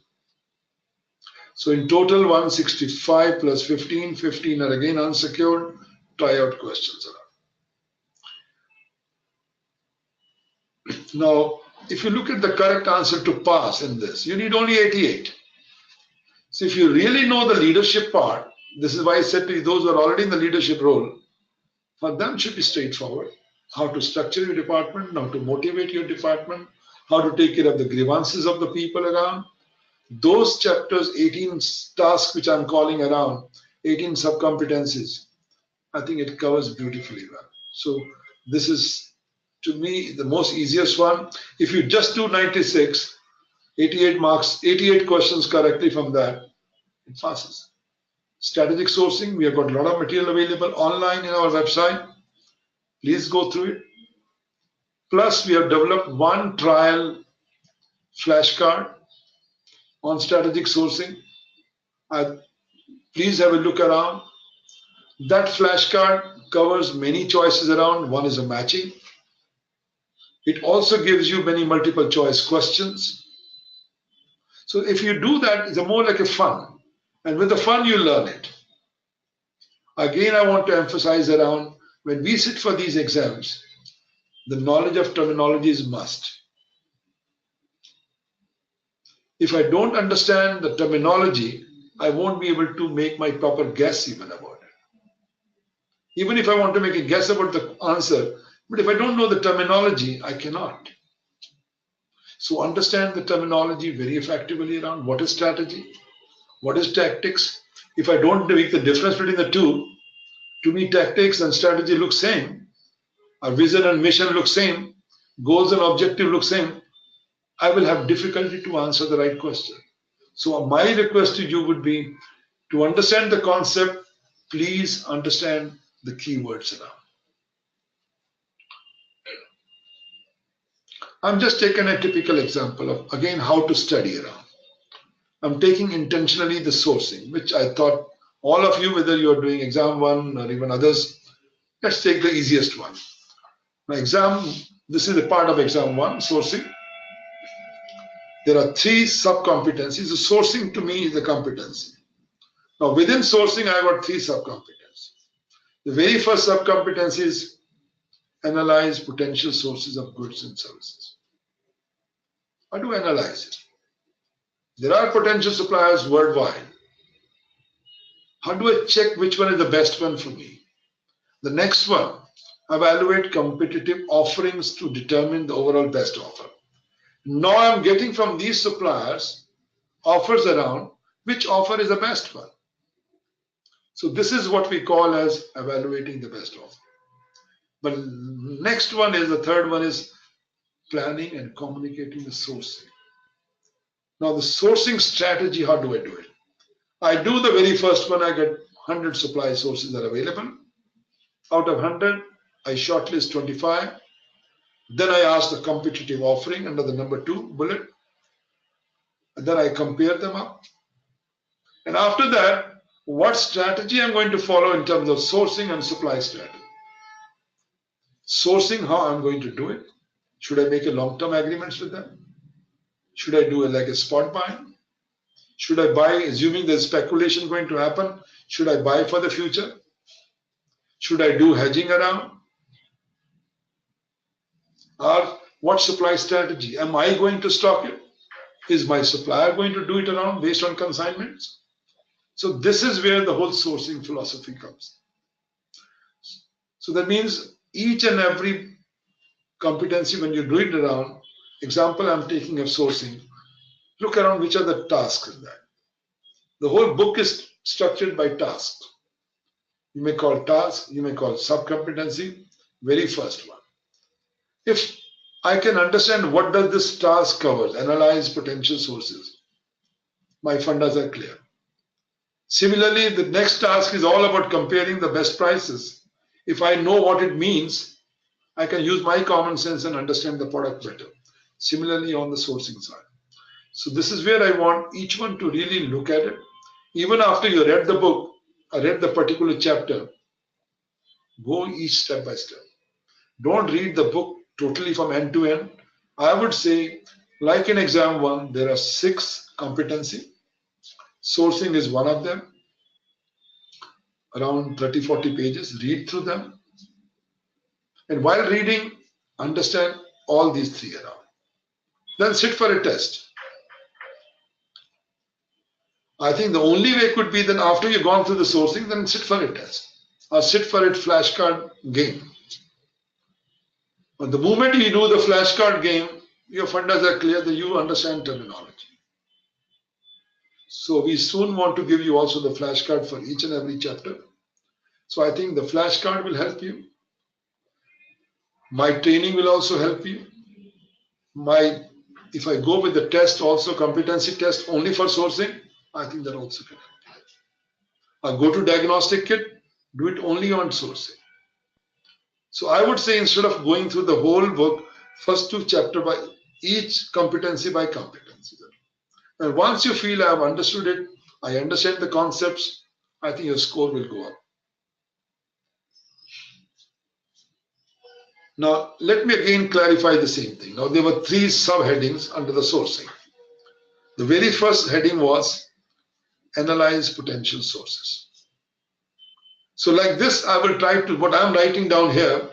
So in total, 165 plus 15, 15 are again unsecured tryout questions around. Now, if you look at the correct answer to pass in this, you need only 88. So if you really know the leadership part, this is why I said to you, those who are already in the leadership role, for them should be straightforward. How to structure your department, how to motivate your department, how to take care of the grievances of the people around. Those chapters, 18 tasks which I'm calling around, 18 sub-competencies, I think it covers beautifully well. So this is, to me, the most easiest one. If you just do 96, 88 marks, 88 questions correctly from that, it passes. Strategic sourcing, we have got a lot of material available online in our website. Please go through it. Plus, we have developed one trial flashcard on strategic sourcing. Please have a look around. That flashcard covers many choices around. One is a matching. It also gives you many multiple choice questions. So if you do that, it's more like a fun. And with the fun, you learn it. Again, I want to emphasize around when we sit for these exams, the knowledge of terminology is must. If I don't understand the terminology, I won't be able to make my proper guess even about it. Even if I want to make a guess about the answer, but if I don't know the terminology, I cannot. So understand the terminology very effectively around what is strategy, what is tactics. If I don't make the difference between the two, to me tactics and strategy look same. Our vision and mission look same. Goals and objective look same. I will have difficulty to answer the right question. So my request to you would be to understand the concept, please understand the keywords around. I'm just taking a typical example of, again, how to study around. I'm taking intentionally the sourcing, which I thought all of you, whether you're doing exam 1 or even others, let's take the easiest one. Now this is a part of exam 1, sourcing. There are 3 sub-competencies. The sourcing to me is a competency. Now within sourcing, I got 3 sub-competencies. The very first sub-competency is analyze potential sources of goods and services. How do I analyze it? There are potential suppliers worldwide. How do I check which one is the best one for me? The next one, evaluate competitive offerings to determine the overall best offer. Now I'm getting from these suppliers offers around which offer is the best one. So this is what we call as evaluating the best offer. But next one is, the third one is planning and communicating the sourcing. Now the sourcing strategy, how do I do it? I do the very first one, I get 100 supply sources that are available. Out of 100, I shortlist 25. Then I ask the competitive offering under the number 2 bullet. And then I compare them up. And after that, what strategy I'm going to follow in terms of sourcing and supply strategy. Sourcing, how I'm going to do it. Should I make a long-term agreements with them? Should I do like a spot buying? Should I buy, assuming there's speculation going to happen? Should I buy for the future? Should I do hedging around? Or what supply strategy? Am I going to stock it? Is my supplier going to do it around based on consignments? So this is where the whole sourcing philosophy comes. So that means each and every competency, when you do it around, example I'm taking of sourcing, look around which are the tasks in that. The whole book is structured by tasks. You may call task, you may call sub-competency, very first one. If I can understand what does this task cover, analyze potential sources, my fundas are clear. Similarly, the next task is all about comparing the best prices. If I know what it means, I can use my common sense and understand the product better. Similarly, on the sourcing side. So this is where I want each one to really look at it. Even after you read the book, or read the particular chapter, go each step by step. Don't read the book totally from end to end. I would say, like in exam 1, there are 6 competency. Sourcing is one of them. Around 30-40 pages. Read through them. And while reading, understand all these 3 around. Then sit for a test. I think the only way could be then after you've gone through the sourcing, then sit for a test. Or sit for a flashcard game. But the moment you do the flashcard game, your fundas are clear that you understand terminology. So we soon want to give you also the flashcard for each and every chapter. So I think the flashcard will help you. My training will also help you. If I go with the test also, competency test only for sourcing, I think that also can help you. I'll go to diagnostic kit, do it only on sourcing. So I would say instead of going through the whole book, first 2 chapters by each competency by competency. And once you feel I have understood it, I understand the concepts, I think your score will go up. Now, let me again clarify the same thing. Now, there were 3 subheadings under the sourcing. The very first heading was analyze potential sources. So like this, I will try to, what I'm writing down here,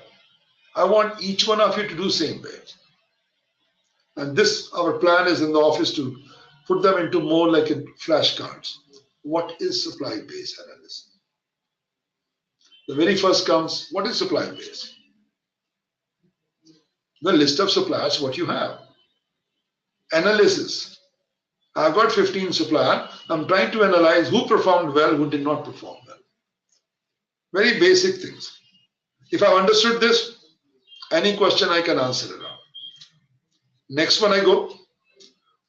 I want each one of you to do same way. And this, our plan is in the office to put them into more like a flashcards. What is supply base analysis? The very first comes, what is supply base? The list of suppliers, what you have. Analysis. I've got 15 suppliers. I'm trying to analyze who performed well, who did not perform well. Very basic things. If I've understood this, any question I can answer around. Next one I go,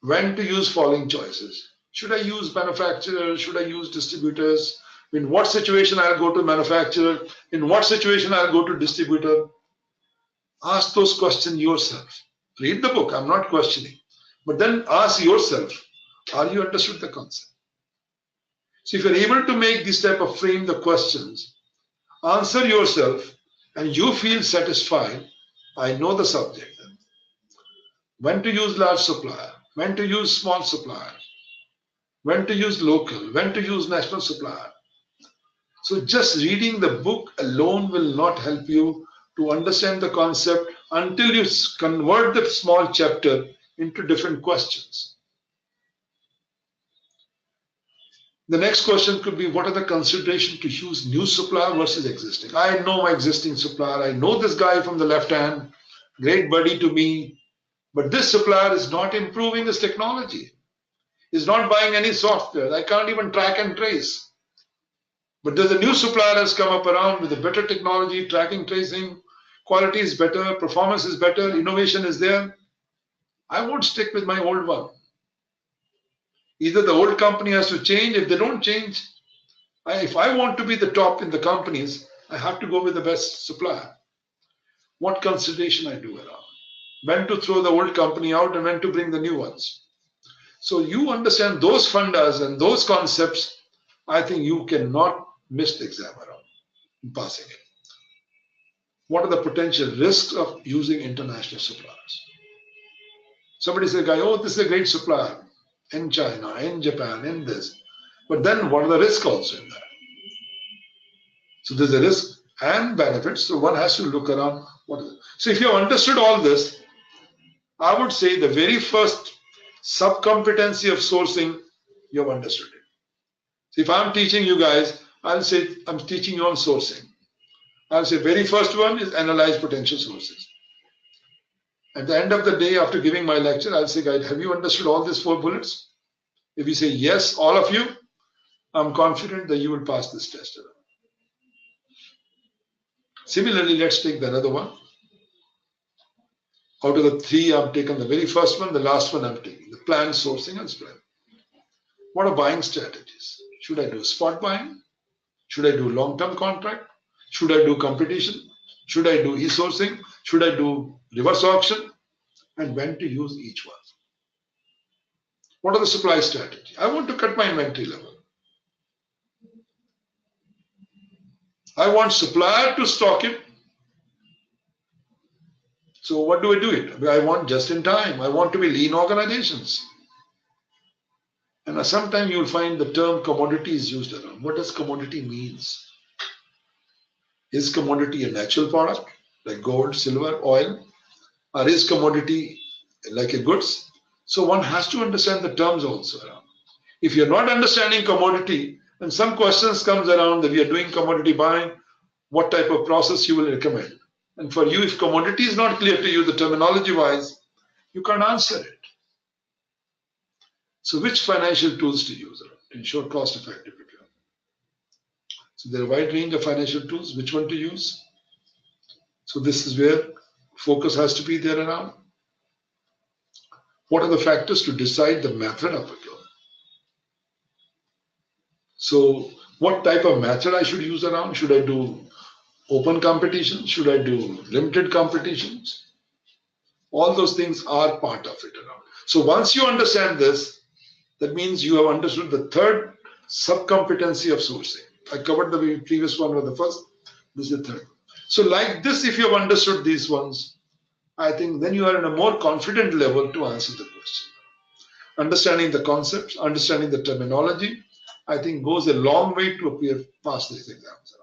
when to use following choices. Should I use manufacturers? Should I use distributors? In what situation I'll go to manufacturer? In what situation I'll go to distributor? Ask those questions yourself. Read the book, I'm not questioning. But then ask yourself, are you understood the concept? So if you're able to make this type of frame the questions, answer yourself, and you feel satisfied, I know the subject. When to use large supplier, when to use small supplier, when to use local, when to use national supplier. So just reading the book alone will not help you to understand the concept until you convert the small chapter into different questions. The next question could be, what are the considerations to use new supplier versus existing? I know my existing supplier. I know this guy from the left hand, great buddy to me, but this supplier is not improving his technology. He's not buying any software. I can't even track and trace. But there's a new supplier has come up around with a better technology, tracking, tracing, quality is better, performance is better, innovation is there. I won't stick with my old one. Either the old company has to change. If they don't change, if I want to be the top in the companies, I have to go with the best supplier. what consideration I do around, when to throw the old company out and when to bring the new ones. So you understand those fundas and those concepts, I think you cannot miss the exam around in passing it. What are the potential risks of using international suppliers? Somebody says, oh, this is a great supplier in China, in Japan, in this. But then what are the risks also in that? So there's a risk and benefits. So one has to look around. What is it? So if you have understood all this, I would say the very first sub-competency of sourcing, you have understood it. So if I'm teaching you guys, I'll say I'm teaching you on sourcing. I'll say very first one is analyze potential sources. At the end of the day, after giving my lecture, I'll say, guys, have you understood all these 4 bullets? If you say yes, all of you, I'm confident that you will pass this test. Similarly, let's take the another one. Out of the 3, I've taken the very first one, the last one I'm taking, the planned sourcing and spread. What are buying strategies? Should I do spot buying? Should I do long-term contract? Should I do competition? Should I do e-sourcing? Should I do reverse auction? And when to use each one? What are the supply strategy? I want to cut my inventory level. I want supplier to stock it. So what do I do it? I want just in time. I want to be lean organizations. And sometimes you'll find the term commodity is used around. What does commodity means? Is commodity a natural product like gold, silver, oil? Or is commodity like a goods? So one has to understand the terms also around. If you're not understanding commodity, and some questions comes around that we are doing commodity buying, what type of process you will recommend? And for you, if commodity is not clear to you, the terminology wise, you can't answer it. So which financial tools to use to ensure cost effective procurement? So there are a wide range of financial tools, which one to use? So this is where focus has to be there around. What are the factors to decide the method of procurement? So what type of method I should use around? Should I do open competition? Should I do limited competitions? All those things are part of it around. So once you understand this, that means you have understood the third sub-competency of sourcing. I covered the previous one with the first, this is the third. So like this, if you have understood these ones, I think then you are in a more confident level to answer the question. Understanding the concepts, understanding the terminology, I think goes a long way to appear pass these exams.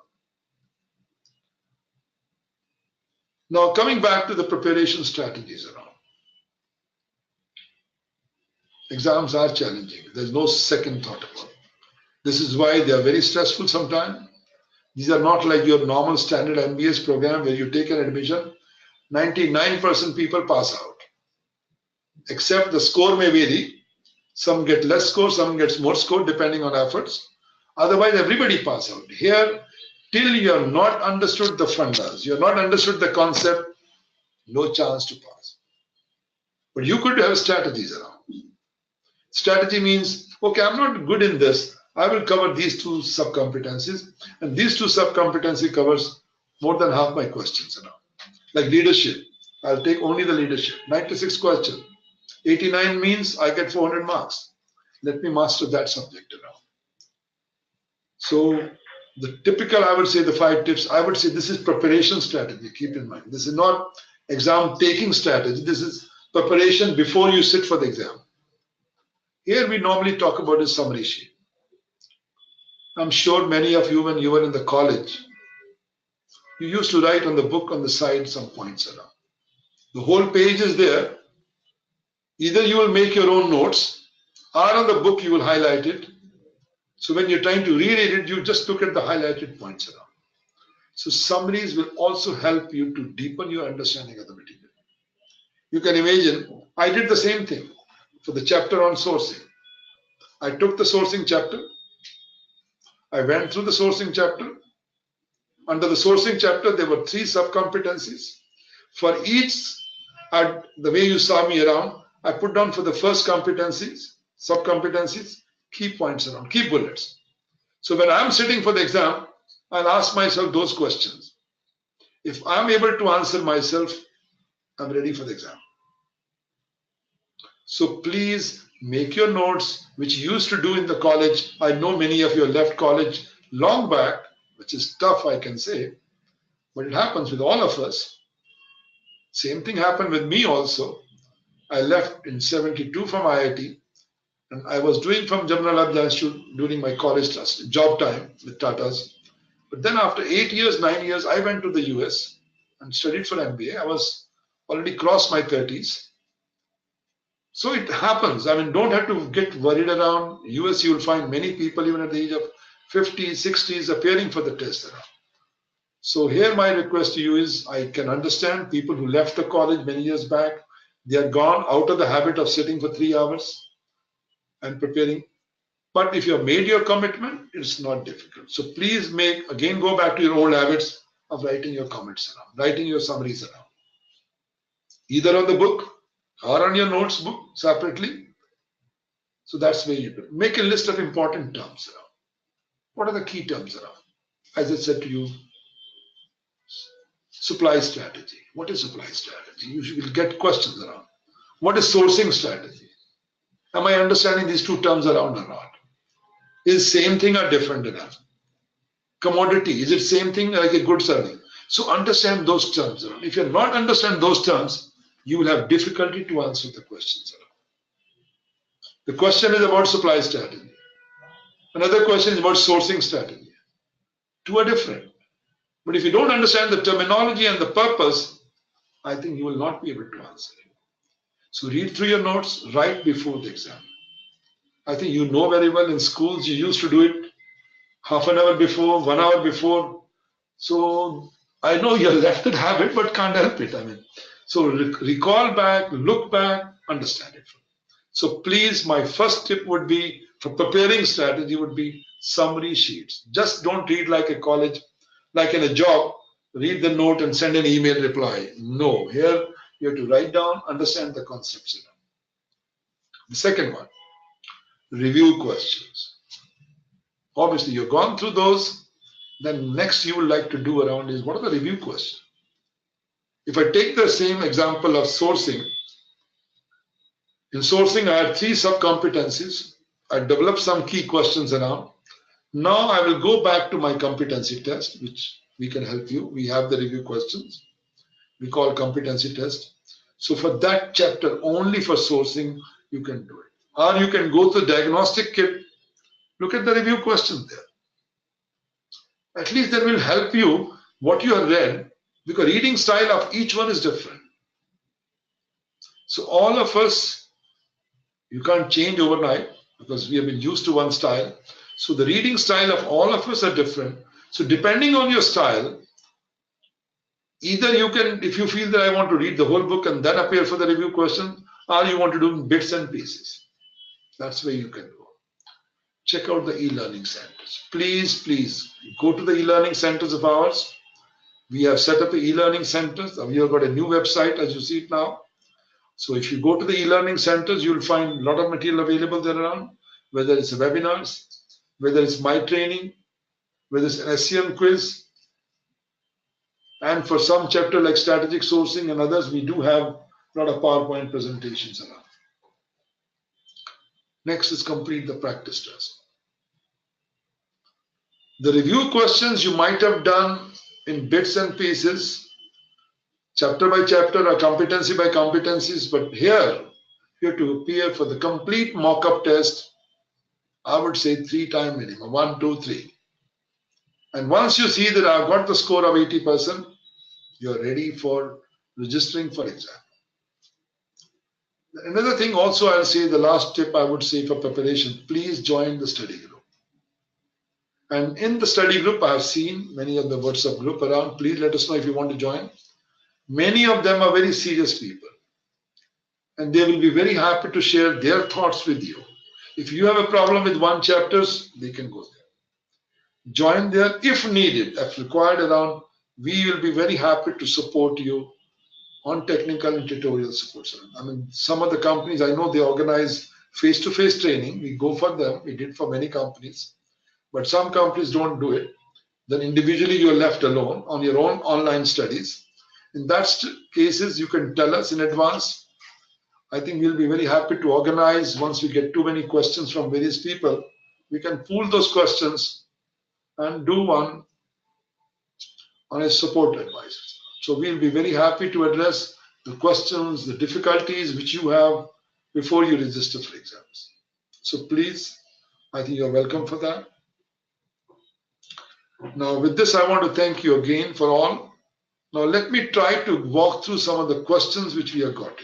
Now coming back to the preparation strategies around. Exams are challenging. There's no second thought about it. This is why they are very stressful sometimes. These are not like your normal standard MBS program where you take an admission, 99% people pass out. Except the score may vary. Some get less score, some gets more score depending on efforts. Otherwise, everybody pass out. Here, till you have not understood the fundas, you have not understood the concept, no chance to pass. But you could have strategies around. Strategy means, okay, I'm not good in this. I will cover these 2 sub-competencies, and these 2 sub-competency covers more than half my questions around. Like leadership, I'll take only the leadership. 96 questions. 89 means I get 400 marks. Let me master that subject around. So the typical, I would say the 5 tips, I would say this is preparation strategy. Keep in mind, this is not exam taking strategy. This is preparation before you sit for the exam. Here we normally talk about a summary sheet. I'm sure many of you, when you were in the college, you used to write on the book on the side some points around. The whole page is there. Either you will make your own notes, or on the book you will highlight it. So when you're trying to reread it, you just look at the highlighted points around. So summaries will also help you to deepen your understanding of the material. You can imagine, I did the same thing for the chapter on sourcing. I took the sourcing chapter. I went through the sourcing chapter. Under the sourcing chapter, there were 3 sub-competencies. For each, the way you saw me around, I put down for the first competencies, sub-competencies, key points around, key bullets. So when I'm sitting for the exam, I'll ask myself those questions. If I'm able to answer myself, I'm ready for the exam. So please make your notes, which you used to do in the college. I know many of you left college long back, which is tough, I can say, but it happens with all of us. Same thing happened with me also. I left in 72 from IIT, and I was doing from Jamnalas Labs Institute during my college job time with Tatas. But then after 8 years, 9 years, I went to the US and studied for MBA. I was already crossed my 30s. So it happens. I mean, don't have to get worried around. US, you will find many people even at the age of 50s, 60s appearing for the test. So here my request to you is, I can understand people who left the college many years back. They are gone out of the habit of sitting for 3 hours and preparing. But if you have made your commitment, it's not difficult. So please go back to your old habits of writing your comments around, writing your summaries around, either on the book or on your notes book separately. So that's where you do. Make a list of important terms around. What are the key terms around? As I said to you, supply strategy. What is supply strategy? You will get questions around. What is sourcing strategy? Am I understanding these two terms around or not? Is same thing or different enough? Commodity, is it same thing like a good serving? So understand those terms around. If you not understand those terms, you will have difficulty to answer the questions around. The question is about supply strategy. Another question is about sourcing strategy. Two are different. But if you don't understand the terminology and the purpose, I think you will not be able to answer it. So read through your notes right before the exam. I think you know very well in schools you used to do it half an hour before, 1 hour before. So I know you left that habit, but can't help it. I mean, so recall back, look back, understand it. So please, my first tip would be for preparing strategy would be summary sheets. Just don't read like a college, like in a job, read the note and send an email reply. No, here you have to write down, understand the concepts. The second one, review questions. Obviously, you've gone through those. Then next you would like to do around is what are the review questions? If I take the same example of sourcing, in sourcing I had 3 sub-competencies. I developed some key questions around. Now I will go back to my competency test, which we can help you. We have the review questions. We call competency test. So for that chapter, only for sourcing, you can do it. Or you can go to the diagnostic kit, look at the review questions there. At least that will help you what you have read, because reading style of each one is different. So all of us, you can't change overnight because we have been used to one style. So the reading style of all of us are different. So depending on your style, either you can, if you feel that I want to read the whole book and then appear for the review question, or you want to do bits and pieces. That's where you can go. Check out the e-learning centers. Please, please go to the e-learning centers of ours. We have set up the e-learning centers. We have got a new website as you see it now. So if you go to the e-learning centers, you'll find a lot of material available there around, whether it's webinars, whether it's my training, whether it's an SCM quiz. And for some chapter like strategic sourcing and others, we do have a lot of PowerPoint presentations around. Next is complete the practice test. The review questions you might have done in bits and pieces, chapter by chapter or competency by competencies, but here you have to appear for the complete mock-up test. I would say 3 times minimum, 1, 2, 3. And once you see that I've got the score of 80%, you're ready for registering for exam. Another thing also I'll say, the last tip I would say for preparation, please join the study group. And in the study group, I have seen many of the WhatsApp group around. Please let us know if you want to join. Many of them are very serious people. And they will be very happy to share their thoughts with you. If you have a problem with one chapters, they can go there. Join there if needed, if required around. We will be very happy to support you on technical and tutorial support. I mean, some of the companies, I know they organize face-to-face training. We go for them. We did for many companies. But some companies don't do it. then individually you are left alone on your own online studies. In that cases, you can tell us in advance. I think we'll be very happy to organize. Once we get too many questions from various people, we can pool those questions and do one on a support advice. So we'll be very happy to address the questions, the difficulties which you have before you register for exams. So please, I think you're welcome for that. Now with this, I want to thank you again for all. Now let me try to walk through some of the questions which we have got.